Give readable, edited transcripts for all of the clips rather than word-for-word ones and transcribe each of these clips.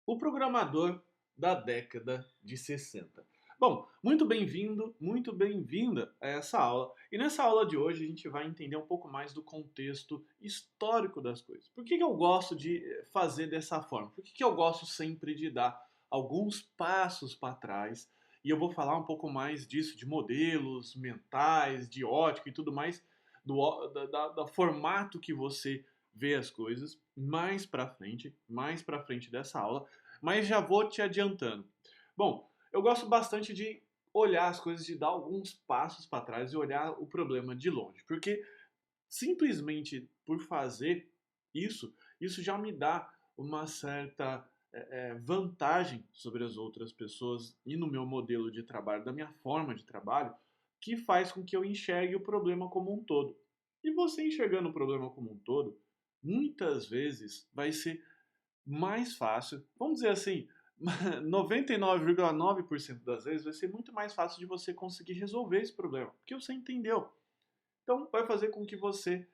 O programador da década de 60. Bom, muito bem-vindo, muito bem-vinda a essa aula. E nessa aula de hoje a gente vai entender um pouco mais do contexto histórico das coisas. Por que eu gosto de fazer dessa forma? Por que eu gosto sempre de dar alguns passos para trás? E eu vou falar um pouco mais disso, de modelos mentais, de ótica e tudo mais, da formato que você vê as coisas mais para frente dessa aula, mas já vou te adiantando. Bom, eu gosto bastante de olhar as coisas, de dar alguns passos para trás e olhar o problema de longe, porque simplesmente por fazer isso já me dá uma certa vantagem sobre as outras pessoas e no meu modelo de trabalho, da minha forma de trabalho, que faz com que eu enxergue o problema como um todo. E você enxergando o problema como um todo, muitas vezes vai ser mais fácil, vamos dizer assim, 99,9% das vezes vai ser muito mais fácil de você conseguir resolver esse problema, porque você entendeu. Então, vai fazer com que você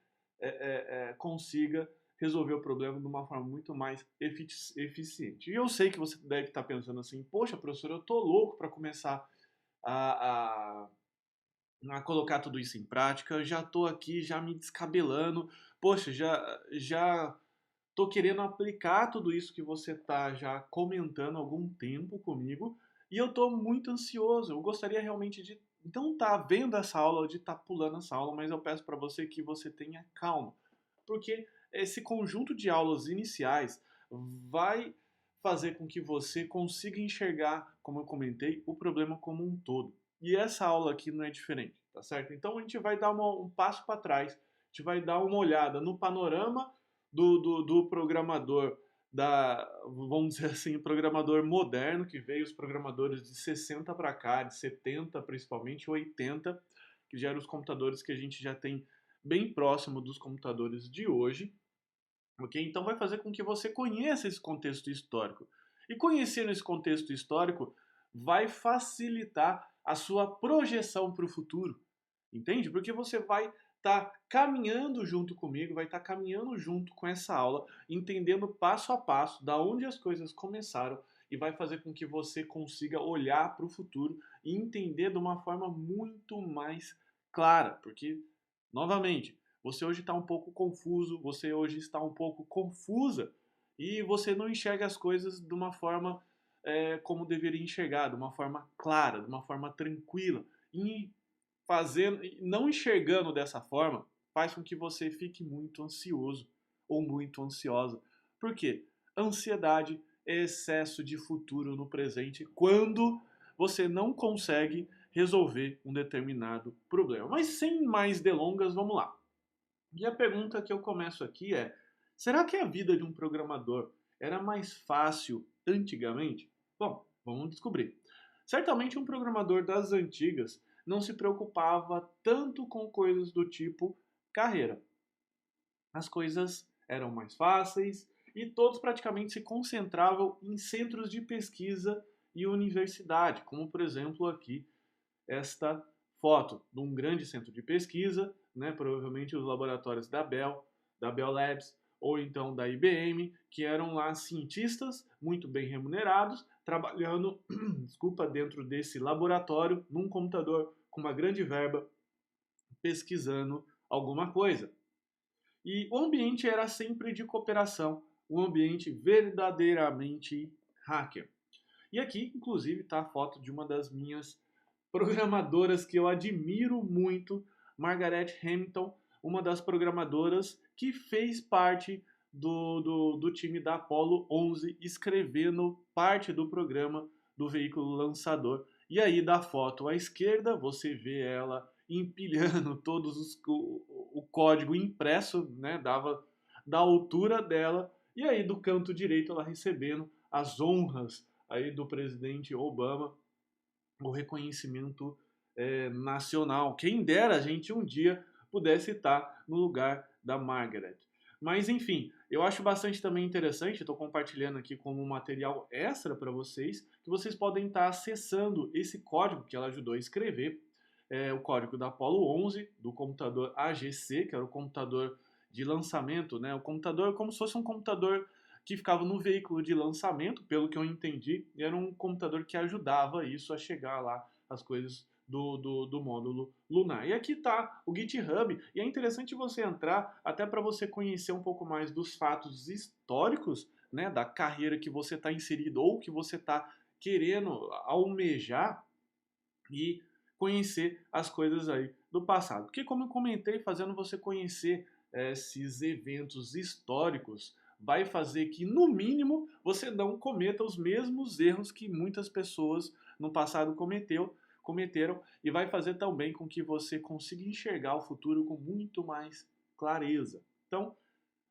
consiga resolver o problema de uma forma muito mais eficiente. E eu sei que você deve estar pensando assim, poxa, professor, eu tô louco para começar a, a colocar tudo isso em prática, já tô aqui já me descabelando, poxa, já tô querendo aplicar tudo isso que você tá já comentando há algum tempo comigo e eu tô muito ansioso. Eu gostaria realmente de não estar vendo essa aula, de estar pulando essa aula, mas eu peço para você que você tenha calma, porque esse conjunto de aulas iniciais vai fazer com que você consiga enxergar, como eu comentei, o problema como um todo. E essa aula aqui não é diferente, tá certo? Então a gente vai dar um passo para trás, a gente vai dar uma olhada no panorama do programador vamos dizer assim, programador moderno, que veio os programadores de 60 para cá, de 70 principalmente, 80, que já eram os computadores que a gente já tem bem próximo dos computadores de hoje, ok? Então vai fazer com que você conheça esse contexto histórico. E conhecendo esse contexto histórico vai facilitar a sua projeção para o futuro, entende? Porque você vai estar caminhando junto comigo, vai estar caminhando junto com essa aula, entendendo passo a passo da onde as coisas começaram e vai fazer com que você consiga olhar para o futuro e entender de uma forma muito mais clara, porque novamente, você hoje está um pouco confuso, você hoje está um pouco confusa e você não enxerga as coisas de uma forma como deveria enxergar, de uma forma clara, de uma forma tranquila. E fazendo, não enxergando dessa forma, faz com que você fique muito ansioso ou muito ansiosa. Por quê? Ansiedade é excesso de futuro no presente quando você não consegue resolver um determinado problema. Mas sem mais delongas, vamos lá. E a pergunta que eu começo aqui é: será que a vida de um programador era mais fácil antigamente? Bom, vamos descobrir. Certamente um programador das antigas não se preocupava tanto com coisas do tipo carreira. As coisas eram mais fáceis e todos praticamente se concentravam em centros de pesquisa e universidade, como por exemplo aqui esta foto de um grande centro de pesquisa, né, provavelmente os laboratórios da Bell Labs ou então da IBM, que eram lá cientistas muito bem remunerados, trabalhando, desculpa, dentro desse laboratório, num computador com uma grande verba, pesquisando alguma coisa. E o ambiente era sempre de cooperação, um ambiente verdadeiramente hacker. E aqui, inclusive, está a foto de uma das minhas programadoras que eu admiro muito, Margaret Hamilton, uma das programadoras que fez parte do time da Apollo 11, escrevendo parte do programa do veículo lançador. E aí, da foto à esquerda, você vê ela empilhando o código impresso, né, da altura dela, e aí do canto direito ela recebendo as honras aí do presidente Obama, o reconhecimento nacional. Quem dera a gente um dia pudesse estar no lugar da Margaret. Mas enfim, eu acho bastante também interessante, estou compartilhando aqui como um material extra para vocês, que vocês podem estar acessando esse código que ela ajudou a escrever, o código da Apollo 11, do computador AGC, que era o computador de lançamento, né? O computador como se fosse um computador que ficava no veículo de lançamento, pelo que eu entendi, e era um computador que ajudava isso a chegar lá, as coisas do módulo lunar. E aqui está o GitHub, e é interessante você entrar até para você conhecer um pouco mais dos fatos históricos, né, da carreira que você está inserido ou que você está querendo almejar e conhecer as coisas aí do passado. Porque como eu comentei, fazendo você conhecer esses eventos históricos vai fazer que, no mínimo, você não cometa os mesmos erros que muitas pessoas no passado cometeram e vai fazer também com que você consiga enxergar o futuro com muito mais clareza. Então,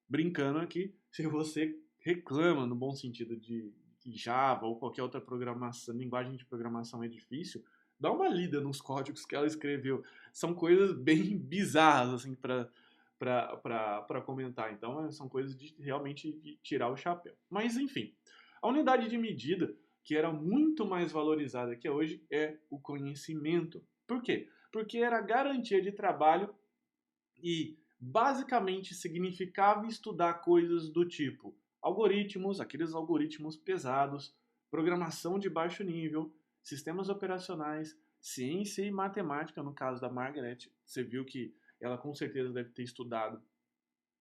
brincando aqui, se você reclama no bom sentido de que Java ou qualquer outra programação, linguagem de programação é difícil, dá uma lida nos códigos que ela escreveu. São coisas bem bizarras assim para comentar. Então, são coisas de realmente de tirar o chapéu. Mas enfim, a unidade de medida que era muito mais valorizada que hoje é o conhecimento. Por quê? Porque era garantia de trabalho e basicamente significava estudar coisas do tipo algoritmos, aqueles algoritmos pesados, programação de baixo nível, sistemas operacionais, ciência e matemática, no caso da Margaret, você viu que ela com certeza deve ter estudado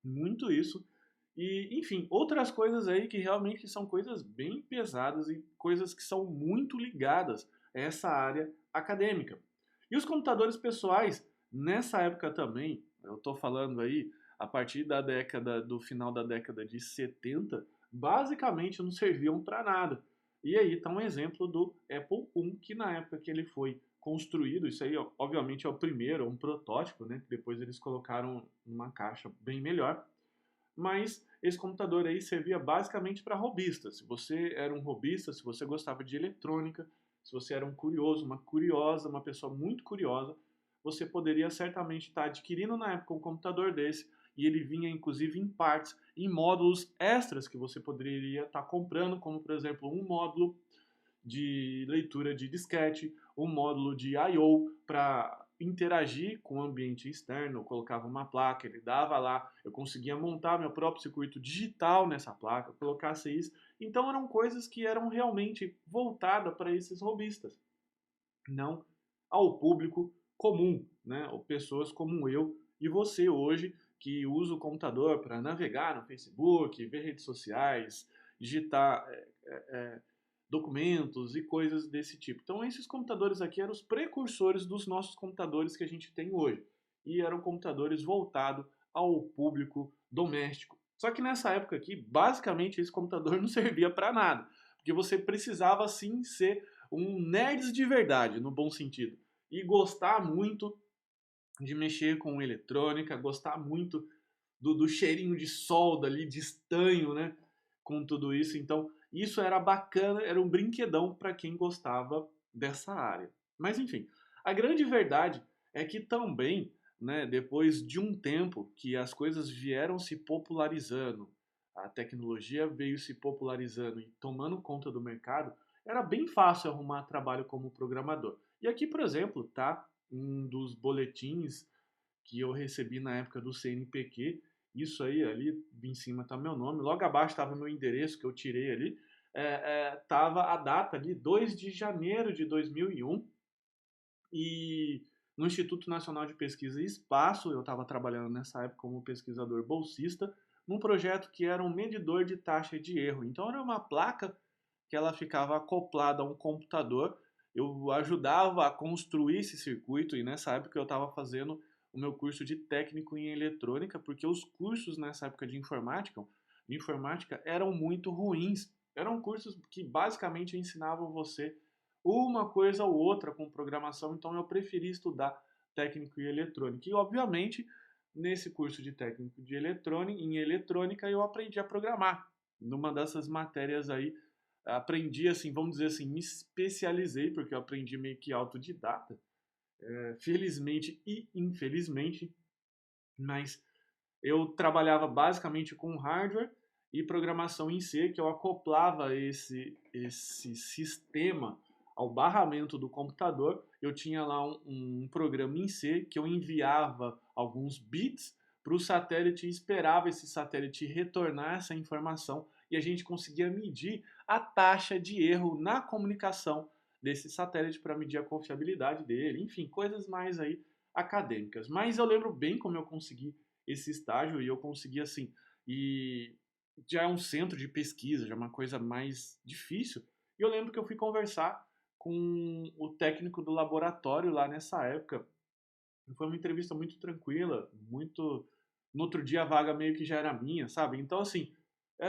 muito isso. E, enfim, outras coisas aí que realmente são coisas bem pesadas e coisas que são muito ligadas a essa área acadêmica. E os computadores pessoais, nessa época também, eu estou falando aí a partir do final da década de 70, basicamente não serviam para nada. E aí está um exemplo do Apple I, que na época que ele foi construído, isso aí obviamente é o primeiro, é um protótipo, né? Depois eles colocaram numa caixa bem melhor. Mas esse computador aí servia basicamente para robistas. Se você era um robista, se você gostava de eletrônica, se você era um curioso, uma curiosa, uma pessoa muito curiosa, você poderia certamente estar adquirindo na época um computador desse e ele vinha inclusive em partes, em módulos extras que você poderia estar comprando, como por exemplo um módulo de leitura de disquete, um módulo de I/O para interagir com o ambiente externo. Eu colocava uma placa, ele dava lá, eu conseguia montar meu próprio circuito digital nessa placa, colocasse isso. Então eram coisas que eram realmente voltadas para esses robistas, não ao público comum, né? Ou pessoas como eu e você hoje que usa o computador para navegar no Facebook, ver redes sociais, digitar documentos e coisas desse tipo. Então, esses computadores aqui eram os precursores dos nossos computadores que a gente tem hoje. E eram computadores voltados ao público doméstico. Só que nessa época aqui, basicamente, esse computador não servia para nada. Porque você precisava, sim, ser um nerd de verdade, no bom sentido. E gostar muito de mexer com eletrônica, gostar muito do cheirinho de solda ali, de estanho, né? Com tudo isso. Então, isso era bacana, era um brinquedão para quem gostava dessa área. Mas, enfim, a grande verdade é que também, né, depois de um tempo que as coisas vieram se popularizando, a tecnologia veio se popularizando e tomando conta do mercado, era bem fácil arrumar trabalho como programador. E aqui, por exemplo, tá um dos boletins que eu recebi na época do CNPq. Isso aí, ali em cima tá meu nome, logo abaixo estava meu endereço que eu tirei ali, tava a data ali, 2 de janeiro de 2001, e no Instituto Nacional de Pesquisa e Espaço, eu estava trabalhando nessa época como pesquisador bolsista, num projeto que era um medidor de taxa de erro. Então era uma placa que ela ficava acoplada a um computador, eu ajudava a construir esse circuito e nessa época eu estava fazendo o meu curso de técnico em eletrônica, porque os cursos nessa época de informática eram muito ruins. Eram cursos que basicamente ensinavam você uma coisa ou outra com programação, então eu preferi estudar técnico em eletrônica. E obviamente, nesse curso de técnico de eletrônica, em eletrônica, eu aprendi a programar. Numa dessas matérias aí, aprendi assim, vamos dizer assim, me especializei, porque eu aprendi meio que autodidata, felizmente e infelizmente, mas eu trabalhava basicamente com hardware e programação em C, que eu acoplava esse sistema ao barramento do computador. Eu tinha lá um programa em C que eu enviava alguns bits para o satélite e esperava esse satélite retornar essa informação e a gente conseguia medir a taxa de erro na comunicação desse satélite para medir a confiabilidade dele, enfim, coisas mais aí acadêmicas. Mas eu lembro bem como eu consegui esse estágio e eu consegui assim, e já é um centro de pesquisa, já é uma coisa mais difícil. E eu lembro que eu fui conversar com o técnico do laboratório lá nessa época. Foi uma entrevista muito tranquila, muito. No outro dia a vaga meio que já era minha, sabe? Então, assim,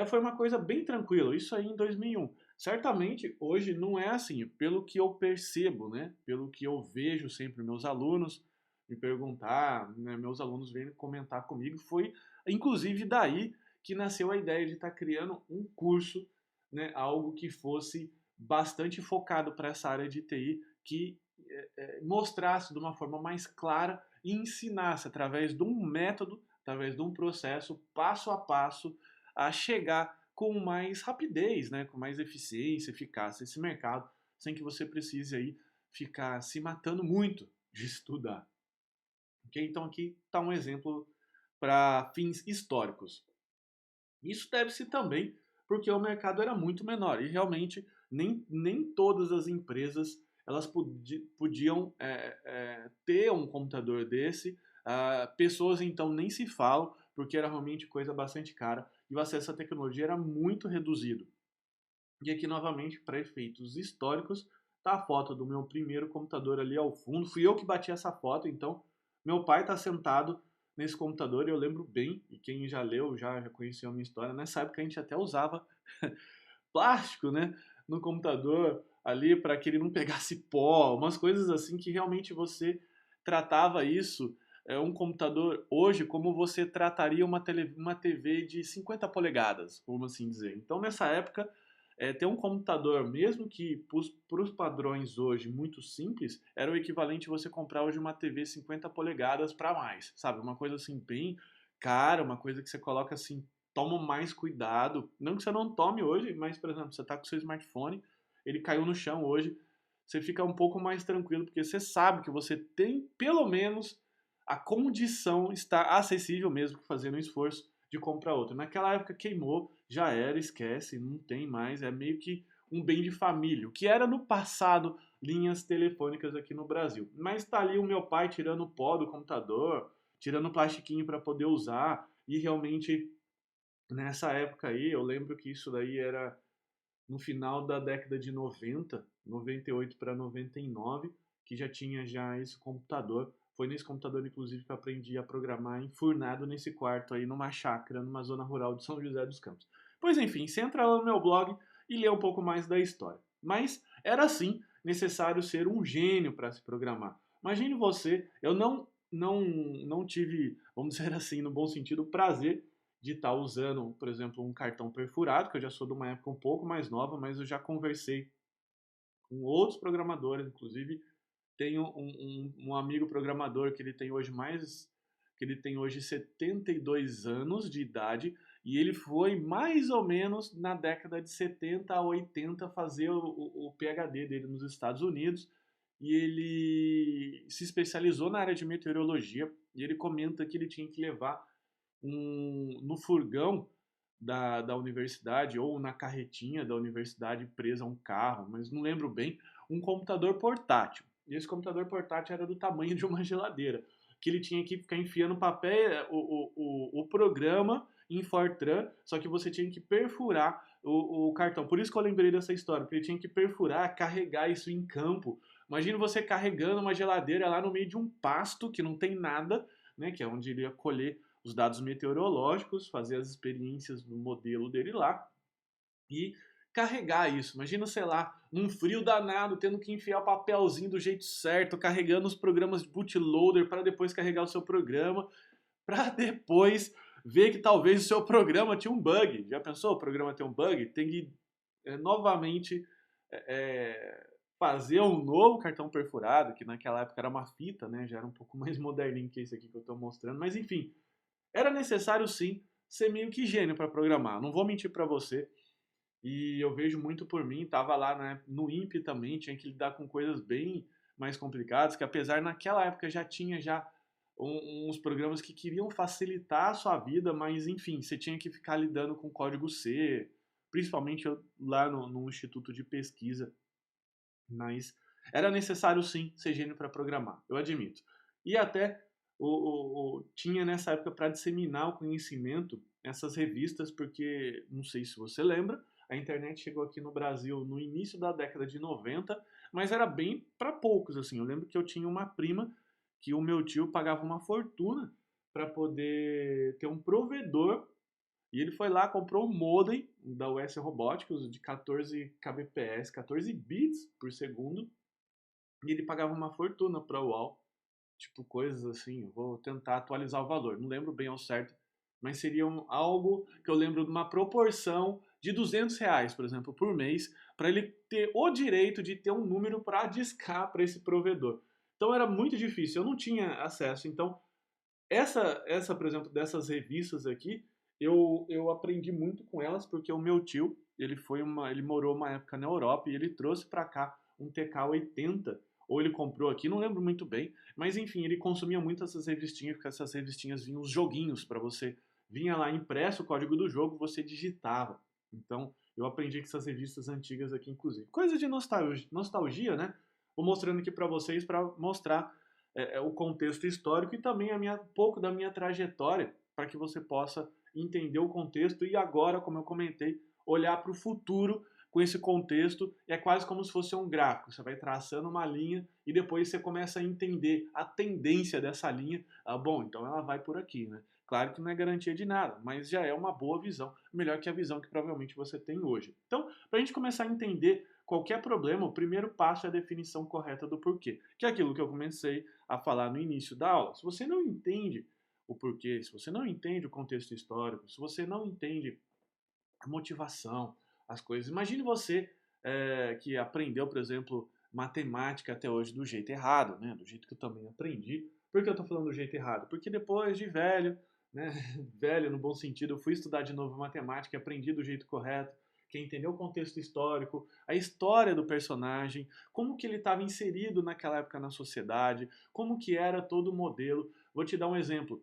foi uma coisa bem tranquila. Isso aí em 2001. Certamente, hoje não é assim. Pelo que eu percebo, né? Pelo que eu vejo sempre meus alunos me perguntar, né? Meus alunos vêm comentar comigo. Foi, inclusive, daí que nasceu a ideia de estar criando um curso, né? Algo que fosse bastante focado para essa área de TI, que mostrasse de uma forma mais clara e ensinasse através de um método, através de um processo, passo a passo, a chegar com mais rapidez, né, com mais eficiência, eficácia esse mercado, sem que você precise aí ficar se matando muito de estudar. Okay? Então aqui está um exemplo para fins históricos. Isso deve-se também porque o mercado era muito menor e realmente nem todas as empresas elas podiam ter um computador desse. Pessoas então nem se falam porque era realmente coisa bastante cara e o acesso à tecnologia era muito reduzido. E aqui novamente para efeitos históricos tá a foto do meu primeiro computador ali ao fundo. Fui eu que bati essa foto, então meu pai está sentado nesse computador e eu lembro bem, e quem já leu já conheceu a minha história, nessa época a gente até usava plástico, né, no computador ali para que ele não pegasse pó, umas coisas assim que realmente você tratava isso, um computador hoje como você trataria uma TV de 50 polegadas, vamos assim dizer. Então nessa época ter um computador, mesmo que para os padrões hoje muito simples, era o equivalente a você comprar hoje uma TV 50 polegadas para mais, sabe? Uma coisa assim bem cara, uma coisa que você coloca assim, toma mais cuidado. Não que você não tome hoje, mas, por exemplo, você está com seu smartphone, ele caiu no chão hoje, você fica um pouco mais tranquilo, porque você sabe que você tem, pelo menos, a condição está acessível mesmo que fazendo um esforço de comprar outro. Naquela época queimou, já era, esquece, não tem mais, é meio que um bem de família, o que era no passado linhas telefônicas aqui no Brasil. Mas está ali o meu pai tirando o pó do computador, tirando o plastiquinho para poder usar, e realmente nessa época aí, eu lembro que isso daí era no final da década de 90, 98 para 99, que já tinha já esse computador. Foi nesse computador, inclusive, que eu aprendi a programar enfurnado nesse quarto aí, numa chácara, numa zona rural de São José dos Campos. Pois enfim, você entra lá no meu blog e lê um pouco mais da história. Mas era assim necessário ser um gênio para se programar. Imagine você, eu não tive, vamos dizer assim, no bom sentido, o prazer de estar usando, por exemplo, um cartão perfurado, que eu já sou de uma época um pouco mais nova, mas eu já conversei com outros programadores, inclusive tenho um amigo programador que ele tem hoje que ele tem hoje 72 anos de idade e ele foi mais ou menos na década de 70 a 80 fazer o PhD dele nos Estados Unidos e ele se especializou na área de meteorologia e ele comenta que ele tinha que levar no furgão da universidade ou na carretinha da universidade presa a um carro, mas não lembro bem, um computador portátil. E esse computador portátil era do tamanho de uma geladeira, que ele tinha que ficar enfiando papel, o programa em Fortran, só que você tinha que perfurar o cartão. Por isso que eu lembrei dessa história, porque ele tinha que perfurar, carregar isso em campo. Imagina você carregando uma geladeira lá no meio de um pasto que não tem nada, né, que é onde ele ia colher os dados meteorológicos, fazer as experiências do modelo dele lá e carregar isso. Imagina, sei lá, num frio danado, tendo que enfiar o papelzinho do jeito certo, carregando os programas de bootloader para depois carregar o seu programa, para depois ver que talvez o seu programa tinha um bug. Já pensou? O programa tem um bug? Tem que novamente fazer um novo cartão perfurado, que naquela época era uma fita, né? Já era um pouco mais moderninho que esse aqui que eu estou mostrando, mas enfim, era necessário sim ser meio que gênio para programar. Não vou mentir para você. E eu vejo muito por mim, tava lá, né, no INPE também, tinha que lidar com coisas bem mais complicadas, que apesar naquela época já tinha já uns programas que queriam facilitar a sua vida, mas enfim, você tinha que ficar lidando com código C, principalmente lá no instituto de pesquisa, mas era necessário sim ser gênio para programar, eu admito. E até tinha nessa época para disseminar o conhecimento essas revistas, porque não sei se você lembra, a internet chegou aqui no Brasil no início da década de 90, mas era bem para poucos assim. Eu lembro que eu tinha uma prima que o meu tio pagava uma fortuna para poder ter um provedor e ele foi lá, comprou um modem da US Robotics de 14 kbps, 14 bits por segundo, e ele pagava uma fortuna para a UOL, tipo coisas assim. Eu vou tentar atualizar o valor, não lembro bem ao certo, mas seria algo que eu lembro de uma proporção de R$ 200, por exemplo, por mês, para ele ter o direito de ter um número para discar para esse provedor. Então era muito difícil, eu não tinha acesso. Então por exemplo, dessas revistas aqui, eu aprendi muito com elas, porque o meu tio, ele morou uma época na Europa e ele trouxe para cá um TK-80, ou ele comprou aqui, não lembro muito bem, mas enfim, ele consumia muito essas revistinhas, porque essas revistinhas vinham os joguinhos para você, vinha lá impresso o código do jogo, você digitava. Então, eu aprendi com essas revistas antigas aqui, inclusive. Coisa de nostalgia, né? Vou mostrando aqui para vocês, para mostrar o contexto histórico e também um pouco da minha trajetória, para que você possa entender o contexto e agora, como eu comentei, olhar para o futuro com esse contexto. É quase como se fosse um gráfico. Você vai traçando uma linha e depois você começa a entender a tendência dessa linha. Ah, bom, então ela vai por aqui, né? Claro que não é garantia de nada, mas já é uma boa visão, melhor que a visão que provavelmente você tem hoje. Então, para a gente começar a entender qualquer problema, o primeiro passo é a definição correta do porquê, que é aquilo que eu comecei a falar no início da aula. Se você não entende o porquê, se você não entende o contexto histórico, se você não entende a motivação, as coisas. Imagine você que aprendeu, por exemplo, matemática até hoje do jeito errado, né? Do jeito que eu também aprendi. Por que eu estou falando do jeito errado? Porque depois de velho, né? Velho no bom sentido, eu fui estudar de novo matemática e aprendi do jeito correto, que é entender o contexto histórico, a história do personagem, como que ele estava inserido naquela época na sociedade, como que era todo o modelo. Vou te dar um exemplo.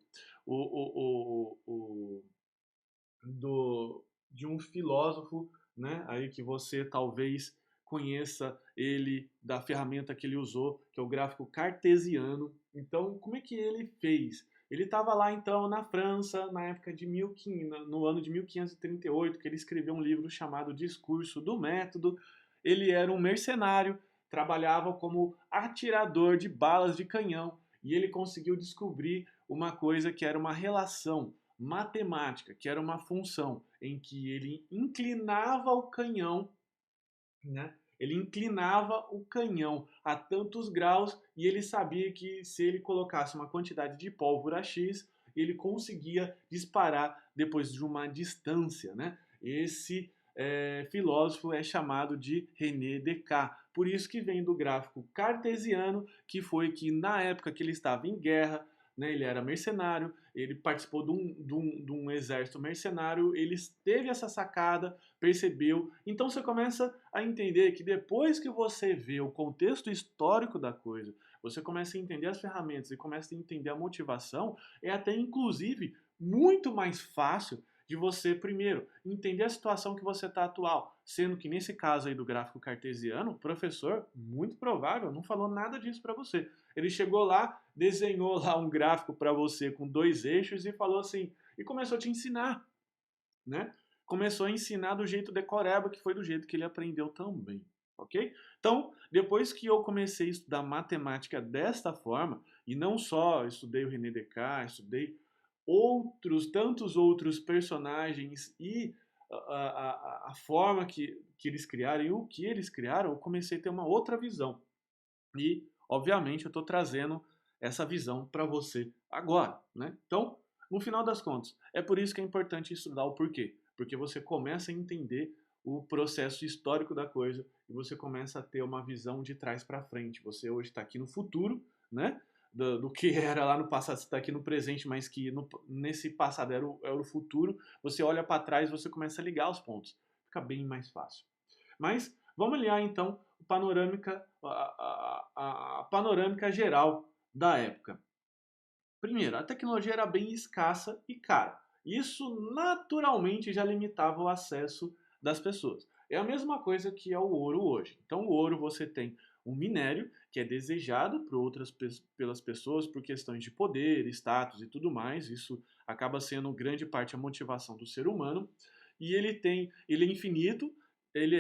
De um filósofo, né, aí que você talvez conheça ele da ferramenta que ele usou, que é o gráfico cartesiano. Então, como é que ele fez? Ele estava lá então na França, na época de 1500, no ano de 1538, que ele escreveu um livro chamado Discurso do Método. Ele era um mercenário, trabalhava como atirador de balas de canhão e ele conseguiu descobrir uma coisa que era uma relação matemática, que era uma função em que ele inclinava o canhão, né? Ele inclinava o canhão a tantos graus e ele sabia que se ele colocasse uma quantidade de pólvora X, ele conseguia disparar depois de uma distância, né? Esse filósofo é chamado de René Descartes. Por isso que vem do gráfico cartesiano, que foi que na época que ele estava em guerra, né, ele era mercenário, ele participou de um exército mercenário, ele teve essa sacada, percebeu. Então você começa a entender que depois que você vê o contexto histórico da coisa, você começa a entender as ferramentas e começa a entender a motivação, é até inclusive muito mais fácil de você, primeiro, entender a situação que você está atual. Sendo que nesse caso aí do gráfico cartesiano, o professor, muito provável, não falou nada disso para você. Ele chegou lá, desenhou lá um gráfico para você com 2 eixos e falou assim, e começou a te ensinar, né? Começou a ensinar do jeito decoreba, que foi do jeito que ele aprendeu também, ok? Então, depois que eu comecei a estudar matemática desta forma, e não só estudei o René Descartes, estudei tantos outros personagens e a forma que eles criaram e o que eles criaram, eu comecei a ter uma outra visão. E, obviamente, eu estou trazendo essa visão para você agora, né? Então, no final das contas, é por isso que é importante estudar o porquê. Porque você começa a entender o processo histórico da coisa e você começa a ter uma visão de trás para frente. Você hoje está aqui no futuro, né? Do que era lá no passado, você está aqui no presente, mas que nesse passado era o futuro. Você olha para trás, você começa a ligar os pontos. Fica bem mais fácil. Mas vamos olhar então a panorâmica geral da época. Primeiro, a tecnologia era bem escassa e cara. Isso naturalmente já limitava o acesso das pessoas. É a mesma coisa que é o ouro hoje. Então, o ouro você tem um minério que é desejado por pelas pessoas por questões de poder, status e tudo mais. Isso acaba sendo grande parte a motivação do ser humano. E ele é infinito, ele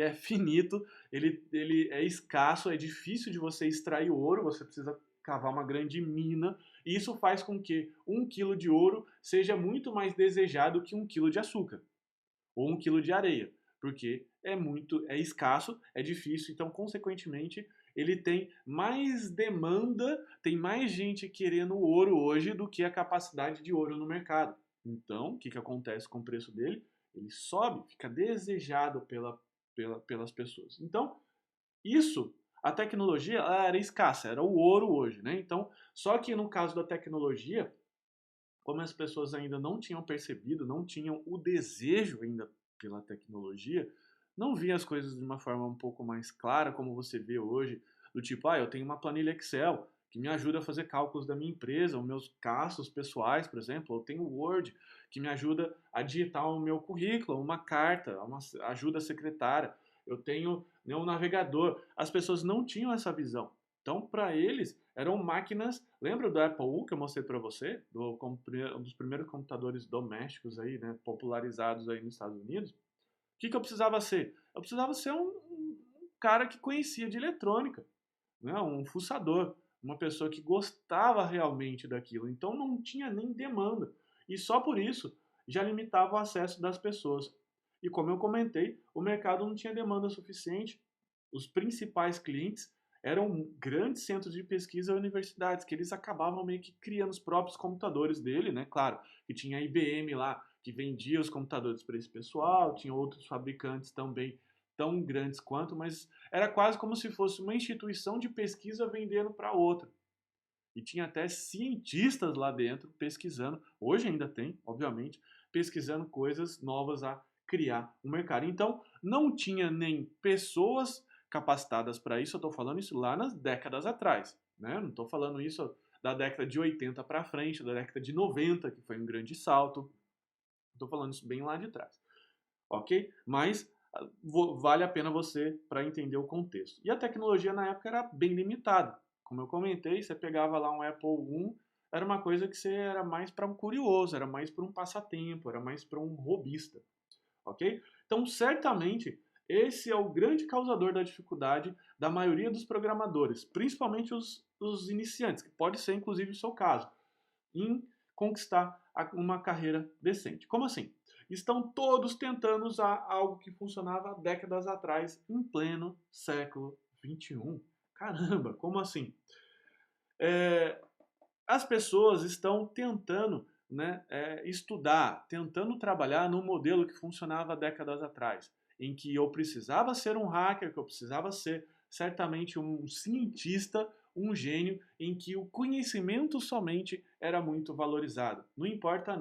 é finito, ele é escasso, é difícil de você extrair ouro, você precisa cavar uma grande mina, e isso faz com que 1 quilo de ouro seja muito mais desejado que 1 quilo de açúcar, ou 1 quilo de areia, porque é escasso, é difícil, então, consequentemente, ele tem mais demanda, tem mais gente querendo ouro hoje do que a capacidade de ouro no mercado. Então, o que acontece com o preço dele? Ele sobe, fica desejado pelas pessoas. Então, isso, a tecnologia ela era escassa, era o ouro hoje, né? Então, só que no caso da tecnologia, como as pessoas ainda não tinham percebido, não tinham o desejo ainda pela tecnologia, não via as coisas de uma forma um pouco mais clara, como você vê hoje, do tipo, eu tenho uma planilha Excel que me ajuda a fazer cálculos da minha empresa, os meus gastos pessoais, por exemplo, eu tenho o Word que me ajuda a digitar o meu currículo, uma carta, uma ajuda secretária, eu tenho um navegador. As pessoas não tinham essa visão. Então, para eles, eram máquinas. Lembra do Apple I que eu mostrei para você? Um dos primeiros computadores domésticos aí, né, popularizados aí nos Estados Unidos. O que eu precisava ser? Eu precisava ser um cara que conhecia de eletrônica, né, um fuçador, uma pessoa que gostava realmente daquilo. Então, não tinha nem demanda. E só por isso já limitava o acesso das pessoas. E como eu comentei, o mercado não tinha demanda suficiente. Os principais clientes eram grandes centros de pesquisa e universidades, que eles acabavam meio que criando os próprios computadores dele, né? Claro, que tinha a IBM lá, que vendia os computadores para esse pessoal, tinha outros fabricantes também tão grandes quanto, mas era quase como se fosse uma instituição de pesquisa vendendo para outra. E tinha até cientistas lá dentro pesquisando, hoje ainda tem, obviamente, pesquisando coisas novas a criar um mercado. Então, não tinha nem pessoas capacitadas para isso, eu estou falando isso lá nas décadas atrás, né? Não estou falando isso da década de 80 para frente, da década de 90, que foi um grande salto. Estou falando isso bem lá de trás, ok? Mas vale a pena você para entender o contexto. E a tecnologia na época era bem limitada. Como eu comentei, você pegava lá um Apple I, era uma coisa que você era mais para um curioso, era mais para um passatempo, era mais para um hobbyista, ok? Então, certamente, esse é o grande causador da dificuldade da maioria dos programadores, principalmente os iniciantes, que pode ser inclusive o seu caso, em conquistar uma carreira decente. Como assim? Estão todos tentando usar algo que funcionava décadas atrás, em pleno século XXI. Caramba, como assim? As pessoas estão tentando, né, estudar, tentando trabalhar num modelo que funcionava décadas atrás, em que eu precisava ser um hacker, que eu precisava ser certamente um cientista, um gênio, em que o conhecimento somente era muito valorizado. Não importava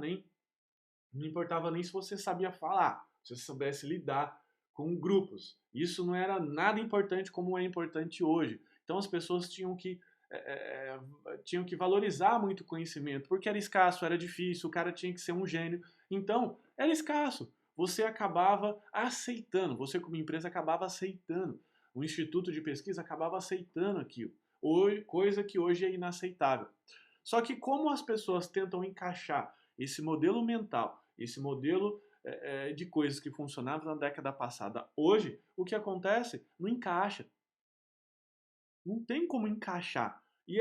nem se você sabia falar, se você soubesse lidar com grupos. Isso não era nada importante como é importante hoje. Então as pessoas tinham que valorizar muito o conhecimento, porque era escasso, era difícil, o cara tinha que ser um gênio. Então, era escasso. Você acabava aceitando, você como empresa acabava aceitando. O instituto de pesquisa acabava aceitando aquilo. Coisa que hoje é inaceitável. Só que como as pessoas tentam encaixar esse modelo mental, esse modelo de coisas que funcionavam na década passada, hoje, o que acontece? Não encaixa. Não tem como encaixar. E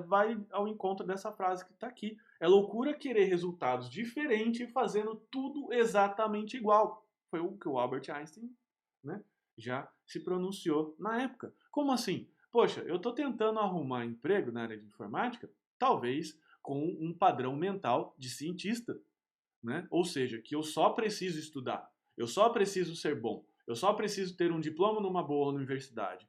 vai ao encontro dessa frase que está aqui. É loucura querer resultados diferentes fazendo tudo exatamente igual. Foi o que o Albert Einstein, né, já se pronunciou na época. Como assim? Poxa, eu estou tentando arrumar emprego na área de informática, talvez com um padrão mental de cientista, né? Ou seja, que eu só preciso estudar, eu só preciso ser bom, eu só preciso ter um diploma numa boa universidade.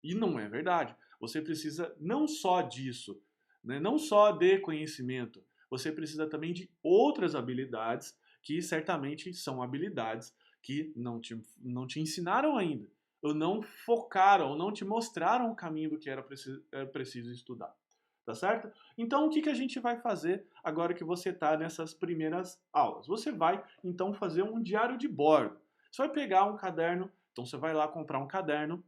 E não é verdade. Você precisa não só disso, né? Não só de conhecimento, você precisa também de outras habilidades que certamente são habilidades que não te ensinaram ainda, ou não focaram, ou não te mostraram o caminho do que era preciso estudar. Tá certo? Então, o que a gente vai fazer agora que você está nessas primeiras aulas? Você vai, então, fazer um diário de bordo. Você vai pegar um caderno, então você vai lá comprar um caderno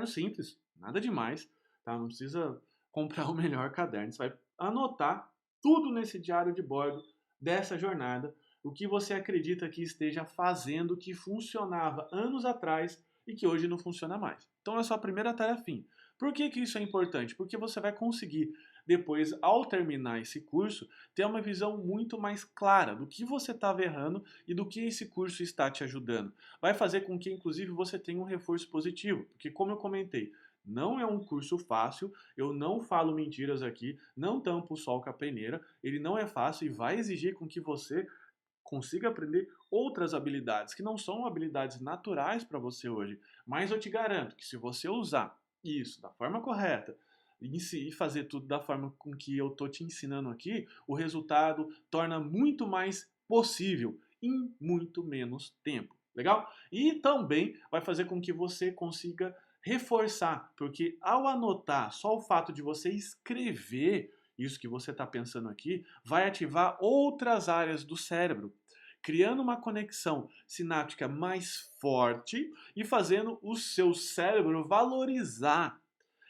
simples, nada demais, tá? Não precisa comprar o melhor caderno. Você vai anotar tudo nesse diário de bordo dessa jornada, o que você acredita que esteja fazendo que funcionava anos atrás e que hoje não funciona mais. Então é a sua primeira tarefinha. Por que que isso é importante? Porque você vai conseguir depois, ao terminar esse curso, ter uma visão muito mais clara do que você estava errando e do que esse curso está te ajudando. Vai fazer com que, inclusive, você tenha um reforço positivo, porque, como eu comentei, não é um curso fácil, eu não falo mentiras aqui, não tampo o sol com a peneira, ele não é fácil e vai exigir com que você consiga aprender outras habilidades que não são habilidades naturais para você hoje. Mas eu te garanto que se você usar isso da forma correta e fazer tudo da forma com que eu tô te ensinando aqui, o resultado torna muito mais possível em muito menos tempo. Legal? E também vai fazer com que você consiga reforçar, porque ao anotar só o fato de você escrever isso que você está pensando aqui, vai ativar outras áreas do cérebro, criando uma conexão sináptica mais forte e fazendo o seu cérebro valorizar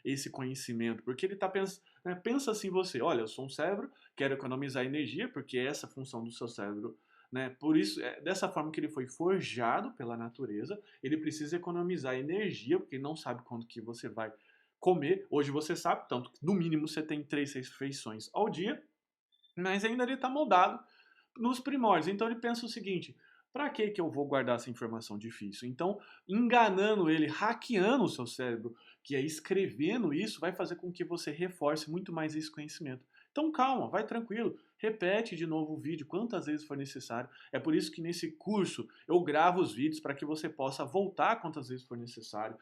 esse conhecimento, porque ele está pensando, né, pensa assim você, olha, eu sou um cérebro, quero economizar energia, porque é essa a função do seu cérebro, né? Por isso, é dessa forma que ele foi forjado pela natureza, ele precisa economizar energia, porque ele não sabe quando que você vai comer. Hoje você sabe, tanto que no mínimo você tem 3 refeições ao dia, mas ainda ele está moldado nos primórdios. Então ele pensa o seguinte: para que que eu vou guardar essa informação difícil? Então, enganando ele, hackeando o seu cérebro, que é escrevendo isso, vai fazer com que você reforce muito mais esse conhecimento. Então, calma, vai tranquilo, repete de novo o vídeo quantas vezes for necessário. É por isso que nesse curso eu gravo os vídeos para que você possa voltar quantas vezes for necessário,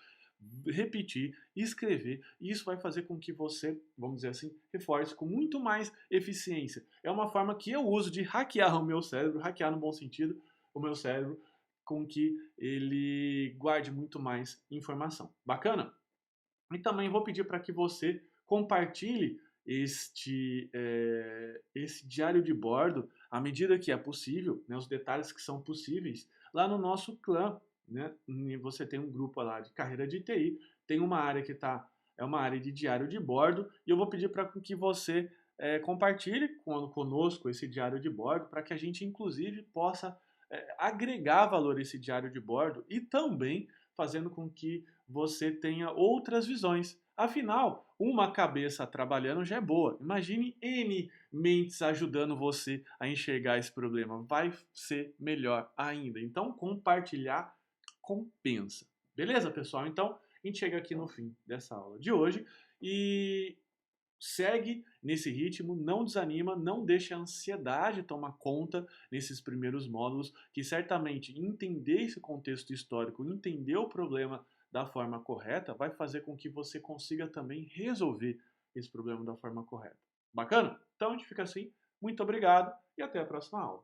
repetir, escrever, e isso vai fazer com que você, vamos dizer assim, reforce com muito mais eficiência. É uma forma que eu uso de hackear o meu cérebro, hackear no bom sentido, o meu cérebro, com que ele guarde muito mais informação. Bacana? E também vou pedir para que você compartilhe esse diário de bordo à medida que é possível, né, os detalhes que são possíveis, lá no nosso clã. Né? E você tem um grupo lá de carreira de TI, tem uma área que é uma área de diário de bordo, e eu vou pedir para que você compartilhe conosco esse diário de bordo, para que a gente, inclusive, possa agregar valor a esse diário de bordo e também fazendo com que você tenha outras visões. Afinal, uma cabeça trabalhando já é boa. Imagine N mentes ajudando você a enxergar esse problema. Vai ser melhor ainda. Então, compartilhar compensa. Beleza, pessoal? Então, a gente chega aqui no fim dessa aula de hoje e segue nesse ritmo, não desanima, não deixe a ansiedade tomar conta nesses primeiros módulos, que certamente entender esse contexto histórico, entender o problema da forma correta, vai fazer com que você consiga também resolver esse problema da forma correta. Bacana? Então a gente fica assim. Muito obrigado e até a próxima aula.